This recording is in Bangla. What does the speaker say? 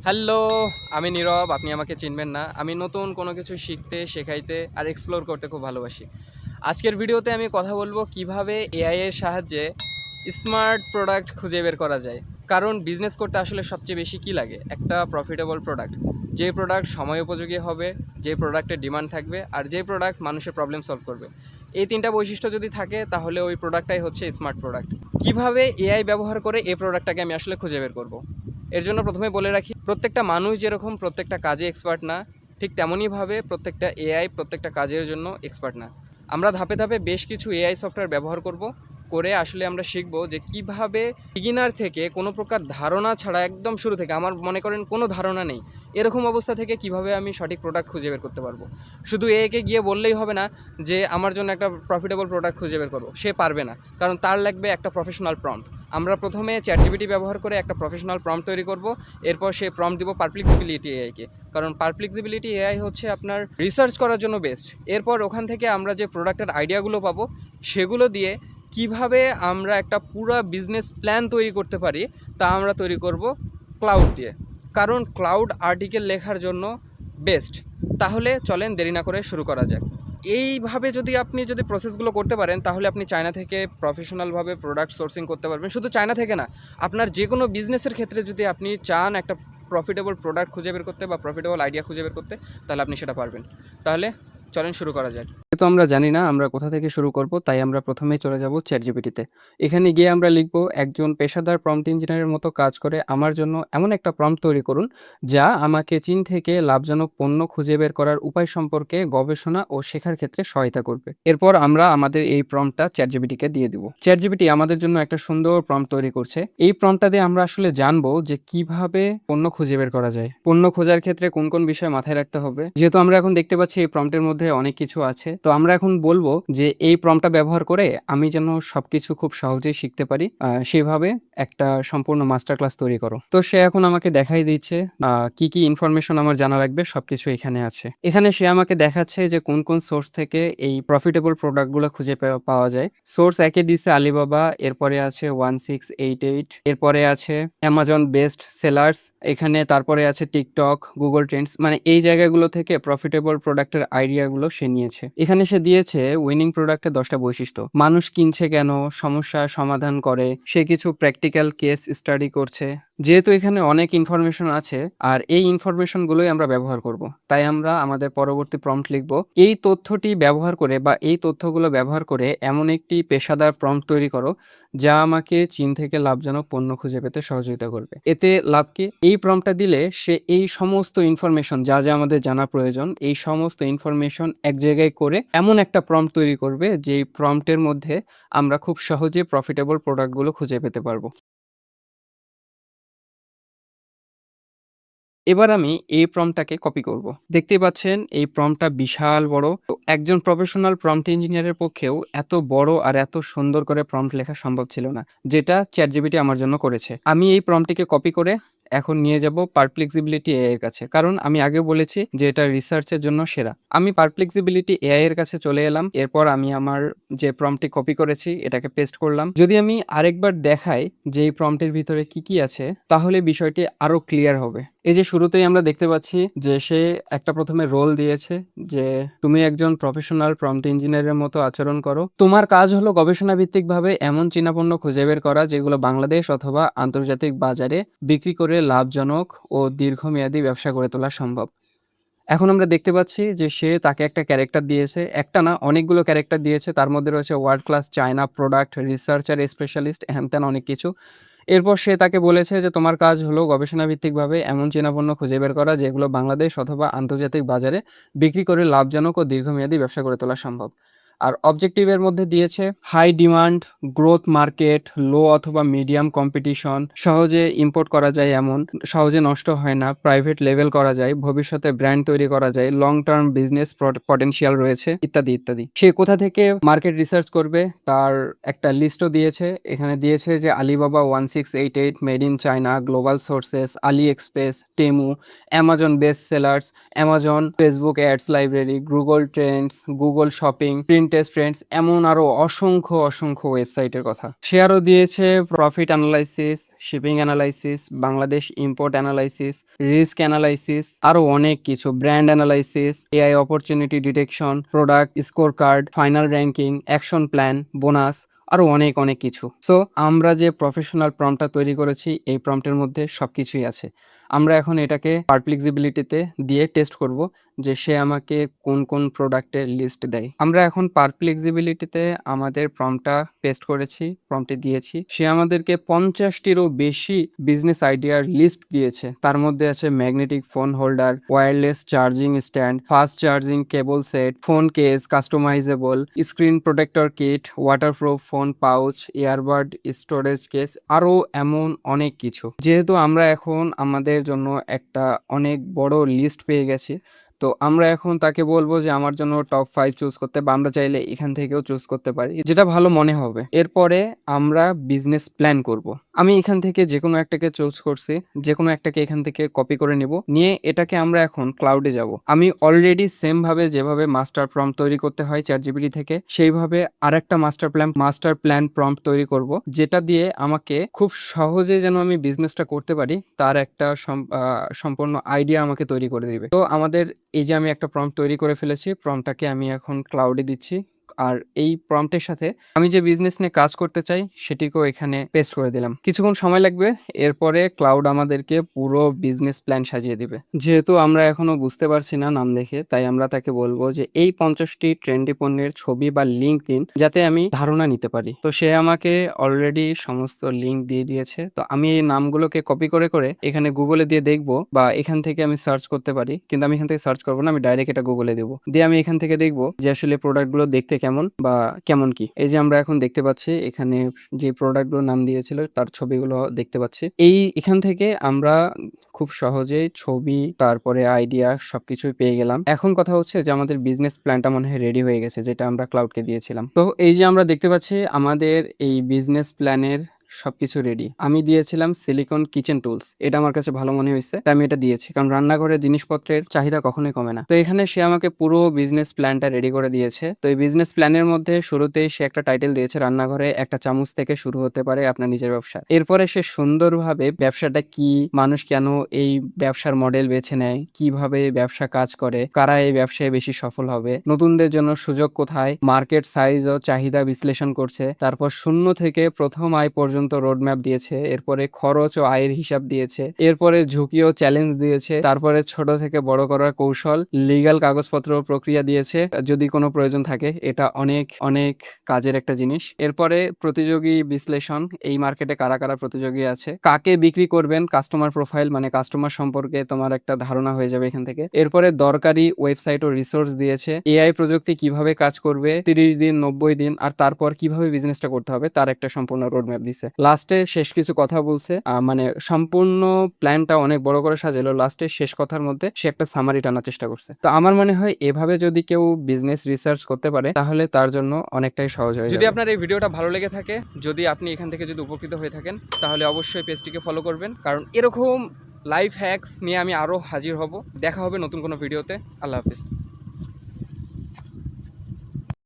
হ্যালো, আমি নীরব। আপনি আমাকে চিনবেন না। আমি নতুন কোনো কিছু শিখতে, শেখাইতে আর এক্সপ্লোর করতে খুব ভালোবাসি। আজকের ভিডিওতে আমি কথা বলবো কিভাবে এআই এর সাহায্যে স্মার্ট প্রোডাক্ট খুঁজে বের করা যায়। কারণ বিজনেস করতে আসলে সবচেয়ে বেশি কী লাগে? একটা প্রফিটেবল প্রোডাক্ট। যে প্রোডাক্ট সময় উপযোগী হবে, যে প্রোডাক্টের ডিমান্ড থাকবে আর যে প্রোডাক্ট মানুষের প্রবলেম সলভ করবে। এই ৩টা বৈশিষ্ট্য যদি থাকে তাহলে ওই প্রোডাক্টটাই হচ্ছে স্মার্ট প্রোডাক্ট। কিভাবে এআই ব্যবহার করে এই প্রোডাক্টটাকে আমি আসলে খুঁজে বের করব? এর জন্য প্রথমে বলে রাখি, প্রত্যেকটা মানুষ যেরকম প্রত্যেকটা কাজে এক্সপার্ট না, ঠিক তেমনইভাবে প্রত্যেকটা এআই প্রত্যেকটা কাজের জন্য এক্সপার্ট না। আমরা ধাপে ধাপে বেশ কিছু এআই সফটওয়্যার ব্যবহার করব, করে আসলে আমরা শিখব যে কিভাবে বিগিনার থেকে কোনো প্রকার ধারণা ছাড়া একদম শুরু থেকে, আমার মনে করেন কোনো ধারণা নেই এরকম অবস্থা থেকে কিভাবে আমি সঠিক প্রোডাক্ট খুঁজে বের করতে পারবো। শুধু এআইকে গিয়ে বললেই হবে না যে আমার জন্য একটা প্রফিটেবল প্রোডাক্ট খুঁজে বের করবো, সে পারবে না, কারণ তার লাগবে একটা প্রফেশনাল প্রম্পট। আমরা প্রথমে চ্যাটজিপিটি ব্যবহার করে একটা প্রফেশনাল প্রম্পট তৈরি করব, এরপর সেই প্রম্পট দিব পারপ্লেক্সিবিলিটি এআইকে, কারণ পারপ্লেক্সিবিলিটি এআই হচ্ছে আপনার রিসার্চ করার জন্য বেস্ট। এরপর ওখান থেকে আমরা যে প্রোডাক্টের আইডিয়াগুলো পাবো সেগুলো দিয়ে কিভাবে আমরা একটা পুরো বিজনেস প্ল্যান তৈরি করতে পারি তা আমরা তৈরি করব ক্লাউড দিয়ে, কারণ ক্লাউড আর্টিকেল লেখার জন্য বেস্ট। তাহলে চলেন দেরি না করে শুরু করা যাক। এইভাবে আপনি যদি প্রসেসগুলো করতে পারেন তাহলে আপনি চায়না থেকে প্রফেশনালভাবে প্রোডাক্ট সোর্সিং করতে পারবেন। শুধু চায়না থেকে না, আপনার যে কোনো বিজনেসের ক্ষেত্রে যদি আপনি চান একটা প্রফিটেবল প্রোডাক্ট খুঁজে বের করতে বা প্রফিটেবল আইডিয়া খুঁজে বের করতে, তাহলে আপনি সেটা পারবেন। তাহলে চলেন শুরু করা যাক। যেহেতু আমরা জানি না আমরা কোথা থেকে শুরু করব, তাই আমরা প্রথমেই চলে যাব চ্যাটজিপিটিতে। এখানে গিয়ে আমরা লিখব, একজন পেশাদার প্রম্পট ইঞ্জিনিয়ারের মতো কাজ করে আমার জন্য এমন একটা প্রম্পট তৈরি করুন যা আমাকে চীন থেকে লাভজনক পণ্য খুঁজে বের করার উপায় সম্পর্কে গবেষণা ও শেখার ক্ষেত্রে সহায়তা করবে। এরপর আমরা আমাদের এই প্রম্পটটা চ্যাটজিপিটিকে দিয়ে দিব। চ্যাটজিপিটি আমাদের জন্য একটা সুন্দর প্রম্পট তৈরি করছে। এই প্রম্পটটা দিয়ে আমরা আসলে জানবো যে কিভাবে পণ্য খুঁজে বের করা যায়, পণ্য খোঁজার ক্ষেত্রে কোন কোন বিষয় মাথায় রাখতে হবে। যেহেতু আমরা এখন দেখতে পাচ্ছি এই প্রম্পটের মধ্যে অনেক কিছু আছে, তো আমরা এখন বলবো যে এই প্রম্পটটা ব্যবহার করে আমি যেন সবকিছু খুব সহজেই শিখতে পারি, সেভাবে একটা সম্পূর্ণ মাস্টার ক্লাস তৈরি করো। তো সে এখন আমাকে দেখাই দিচ্ছে কি কি ইনফরমেশন আমার জানা লাগবে, সবকিছু এখানে আছে। এখানে সে আমাকে দেখাচ্ছে যে কোন কোন সোর্স থেকে এই প্রফিটেবল প্রোডাক্টগুলো খুঁজে পাওয়া যায়। সোর্স একে দিছে আলিবাবা, এরপরে আছে 1688, এরপরে আছে অ্যামাজন বেস্ট সেলার্স, এখানে তারপরে আছে টিকটক, গুগল ট্রেন্ডস, মানে এই জায়গাগুলো থেকে প্রফিটেবল প্রোডাক্টের আইডিয়াগুলো সে নিয়েছে। এখানে সে দিয়েছে উইনিং প্রোডাক্টের 10টা বৈশিষ্ট্য, মানুষ কিনছে কেন, সমস্যা সমাধান করে, সে কিছু প্র্যাকটিক্যাল কেস স্টাডি করছে। যেহেতু এখানে অনেক ইনফরমেশন আছে আর এই ইনফরমেশনগুলোই আমরা ব্যবহার করব, তাই আমরা আমাদের পরবর্তী প্রম্পট লিখব, এই তথ্যটি ব্যবহার করে বা এই তথ্যগুলো ব্যবহার করে এমন একটি পেশাদার প্রম্পট তৈরি করো যা আমাকে চীন থেকে লাভজনক পণ্য খুঁজে পেতে সহযোগিতা করবে। এতে লাভ কি? এই প্রম্পটটা দিলে সে এই সমস্ত ইনফরমেশন যা যা আমাদের জানা প্রয়োজন, এই সমস্ত ইনফরমেশন এক জায়গায় করে এমন একটা প্রম্পট তৈরি করবে যেই প্রম্পটের মধ্যে আমরা খুব সহজে প্রফিটেবল প্রোডাক্টগুলো খুঁজে পেতে পারবো। এবার আমি এই প্রম্পটটাকে কপি করব। দেখতেই পাচ্ছেন এই প্রম্পটটা বিশাল বড়। তো একজন প্রফেশনাল প্রম্পট ইঞ্জিনিয়ারের পক্ষেও এত বড় আর এত সুন্দর করে প্রম্পট লেখা সম্ভব ছিল না, যেটা চ্যাটজিপিটি আমার জন্য করেছে। আমি এই প্রম্পটটিকে কপি করে এখন নিয়ে যাব পারপ্লেক্সিবিলিটি এআই এর কাছে, কারণ আমি আগেও বলেছি যে এটা রিসার্চের জন্য সেরা। আমি পারপ্লেক্সিবিলিটি এআই এর কাছে চলে এলাম। এরপর আমি আমার যে প্রম্পটটি কপি করেছি এটাকে পেস্ট করলাম। যদি আমি আরেকবার দেখাই যে এই প্রম্পটের ভিতরে কি কি আছে, তাহলে বিষয়টি আরো ক্লিয়ার হবে। এই যে শুরুতেই আমরা দেখতে পাচ্ছি যে সে একটা প্রথমে রোল দিয়েছে যে তুমি একজন প্রফেশনাল প্রম্পট ইঞ্জিনিয়ারের মতো আচরণ করো, তোমার কাজ হলো গবেষণা ভিত্তিক ভাবে এমন চীনা পণ্য খুঁজে বের করা যেগুলো বাংলাদেশ অথবা আন্তর্জাতিক বাজারে বিক্রি করে লাভজনক ও দীর্ঘমেয়াদী ব্যবসা গড়ে তোলা সম্ভব। এখন আমরা দেখতে পাচ্ছি যে সে তাকে একটা ক্যারেক্টার দিয়েছে, একটা না অনেকগুলো ক্যারেক্টার দিয়েছে, তার মধ্যে রয়েছে world class China product researcher specialist, হ্যান অনেক কিছু। এরপর সে তাকে বলেছে যে তোমার কাজ হলো গবেষণা ভিত্তিকভাবে এমন চীনা পণ্য খুঁজে বের করা যেগুলো বাংলাদেশ অথবা আন্তর্জাতিক বাজারে বিক্রি করে লাভজনক ও দীর্ঘমেয়াদী ব্যবসা গড়ে তোলা সম্ভব। আর অবজেক্টিভের মধ্যে দিয়েছে হাই ডিমান্ড, গ্রোথ মার্কেট, লো অথবা মিডিয়াম কম্পিটিশন, সহজে ইম্পোর্ট করা যায় এমন, সহজে নষ্ট হয় না, প্রাইভেট লেভেল করা যায়, ভবিষ্যতে ব্র্যান্ড তৈরি করা যায়, লং টার্ম বিজনেস পটেনশিয়াল রয়েছে, ইত্যাদি ইত্যাদি। সে কোথা থেকে মার্কেট রিসার্চ করবে তার একটা লিস্টও দিয়েছে। এখানে দিয়েছে যে Alibaba 1688, made in China, global sources, AliExpress, Temu, Amazon best sellers, Amazon, Facebook ads library, Google trends, Google shopping, print Pinterest, friends, এমন আরো অসংখ্য ওয়েবসাইটের কথা। সে আরো দিয়েছে profit analysis, shipping analysis, Bangladesh import analysis, risk analysis, আরো অনেক কিছু, brand analysis, AI opportunity detection, product score card, final ranking, action plan, bonus, আরো অনেক কিছু। সো আমরা যে প্রফেশনাল প্রম্পটটা তৈরি করেছি এই প্রম্পটের মধ্যে সবকিছুই আছে। আমরা এখন এটাকে পারপ্লেক্সিবিলিটিতে দিয়ে টেস্ট করব যে সে আমাকে কোন প্রোডাক্টের লিস্ট দেয়। আমরা এখন পারপ্লেক্সিবিলিটিতে আমাদের প্রম্পটটা পেস্ট করেছি, প্রম্পটে দিয়েছি। সে আমাদেরকে 50টিরও বেশি বিজনেস আইডিয়ার লিস্ট দিয়েছে। তার মধ্যে আছে magnetic phone holder, wireless charging stand, fast charging cable set, phone case, customisable screen protector kit, waterproof phone pouch, earbud storage case, আরো এমন অনেক কিছু। যেহেতু আমরা এখন আমাদের জন্য একটা অনেক বড় লিস্ট পেয়ে গেছি, তো আমরা এখন তাকে বলবো যে আমার জন্য টপ 5 চুজ করতে, বা আমরা চাইলে এখান থেকেও চুজ করতে পারি, যেটা ভালো মনে হবে। এরপরে আমরা বিজনেস প্ল্যান করব। আমি এখান থেকে যে কোনো একটাকে চুজ করছি, যে কোনো একটাকে এখান থেকে কপি করে নিব, নিয়ে এটাকে আমরা এখন ক্লাউডে যাব। আমি অলরেডি সেম ভাবে যেভাবে মাস্টার প্রম্পট তৈরি করতে হয় চ্যাটজিপিটি থেকে, সেইভাবে আরেকটা মাস্টার প্ল্যান প্রম্পট তৈরি করব, যেটা দিয়ে আমাকে খুব সহজে যেন আমি বিজনেসটা করতে পারি তার একটা সম্পূর্ণ আইডিয়া আমাকে তৈরি করে দিবে। তো আমাদের এই যে আমি একটা প্রম্পট তৈরি করে ফেলেছি, প্রম্পটটাকে আমি এখন ক্লাউডে দিচ্ছি, আর এই প্রম্পটের সাথে আমি যে বিজনেস নিয়ে কাজ করতে চাই সেটিকেও এখানে পেস্ট করে দিলাম। কিছুক্ষণ সময় লাগবে, এরপরে ক্লাউড আমাদেরকে পুরো বিজনেস প্ল্যান সাজিয়ে দিবে। যেহেতু আমরা এখনো বুঝতে পারছি না নাম দেখে, তাই আমরা তাকে বলবো যে এই 50টি ট্রেন্ডি পণ্যের ছবি বা লিঙ্ক দিন, যাতে আমি ধারণা নিতে পারি। তো সে আমাকে অলরেডি সমস্ত লিঙ্ক দিয়ে দিয়েছে। তো আমি এই নামগুলোকে কপি করে এখানে গুগলে দিয়ে দেখবো, বা এখান থেকে আমি সার্চ করতে পারি, কিন্তু আমি এখান থেকে সার্চ করবো না, আমি ডাইরেক্ট এটা গুগলে দেবো। দিয়ে আমি এখান থেকে দেখবো যে আসলে প্রোডাক্টগুলো দেখতে কেমন বা কেমন কি। এই যে আমরা এখন দেখতে পাচ্ছি এখানে যে প্রোডাক্টগুলোর নাম দিয়েছিল তার ছবিগুলো দেখতে পাচ্ছি। এখান থেকে আমরা খুব সহজেই ছবি, তারপরে আইডিয়া সবকিছুই পেয়ে গেলাম। এখন কথা হচ্ছে যে আমাদের বিজনেস প্ল্যানটা মনে হয় রেডি হয়ে গেছে, যেটা আমরা ক্লাউডকে দিয়েছিলাম। তো এই যে আমরা দেখতে পাচ্ছি আমাদের এই বিজনেস প্ল্যানের সবকিছু রেডি। আমি দিয়েছিলাম সিলিকন কিচেন টুলস, এটা আমার কাছে ভালো মনে হয়েছে, তাই আমি এটা দিয়েছি, কারণ রান্নাঘরের জিনিসপত্রের চাহিদা কখনোই কমে না। তো এখানে সে আমাকে পুরো বিজনেস প্ল্যানটা রেডি করে দিয়েছে। তো এই বিজনেস প্ল্যানের মধ্যে শুরুতেই সে একটা টাইটেল দিয়েছে, রান্নাঘরে একটা চামচ থেকে শুরু হতে পারে আপনার নিজের ব্যবসা। এরপরে সে সুন্দরভাবে ব্যবসাটা কি, মানুষ কেন এই ব্যবসার মডেল বেছে নেয়, কিভাবে ব্যবসা কাজ করে, কারা এই ব্যবসায় বেশি সফল হবে, নতুনদের জন্য সুযোগ কোথায়, মার্কেট সাইজ ও চাহিদা বিশ্লেষণ করছে। তারপর শূন্য থেকে প্রথম আয় পর্যন্ত রোডম্যাপ দিয়েছে। এরপরে খরচ ও আয়ের হিসাব দিয়েছে। এরপরে ঝুঁকি ও চ্যালেঞ্জ দিয়েছে। তারপরে ছোট থেকে বড় করার কৌশল, লিগ্যাল কাগজপত্র প্রক্রিয়া দিয়েছে যদি কোনো প্রয়োজন থাকে। এটা অনেক কাজের একটা জিনিস। এরপরে প্রতিযোগী বিশ্লেষণ, এই মার্কেটে কারা প্রতিযোগী আছে, কাকে বিক্রি করবেন, কাস্টমার প্রোফাইল, মানে কাস্টমার সম্পর্কে তোমার একটা ধারণা হয়ে যাবে এখান থেকে। এরপরে দরকারি ওয়েবসাইট ও রিসোর্স দিয়েছে, এআই প্রযুক্তি কিভাবে কাজ করবে 30 দিন 90 দিন, আর তারপর কিভাবে বিজনেসটা করতে হবে তার একটা সম্পূর্ণ রোডম্যাপ দিছে। লাস্টে শেষ কিছু কথা বলছে, মানে সম্পূর্ণ প্ল্যানটা অনেক বড় করে সাজালো, লাস্টে শেষ কথার মধ্যে সে একটা সামারি টানার চেষ্টা করছে। তো আমার মনে হয় এভাবে যদি কেউ বিজনেস রিসার্চ করতে পারে তাহলে তার জন্য অনেকটাই সহজ হয়ে যাবে। যদি আপনার এই ভিডিওটা ভালো লেগে থাকে, যদি আপনি এখান থেকে যদি উপকৃত হয়ে থাকেন, তাহলে অবশ্যই পেজটিকে ফলো করবেন, কারণ এরকম লাইফ হ্যাকস নিয়ে আমি আরো হাজির হব। দেখা হবে নতুন কোনো ভিডিওতে। আল্লাহ হাফিজ।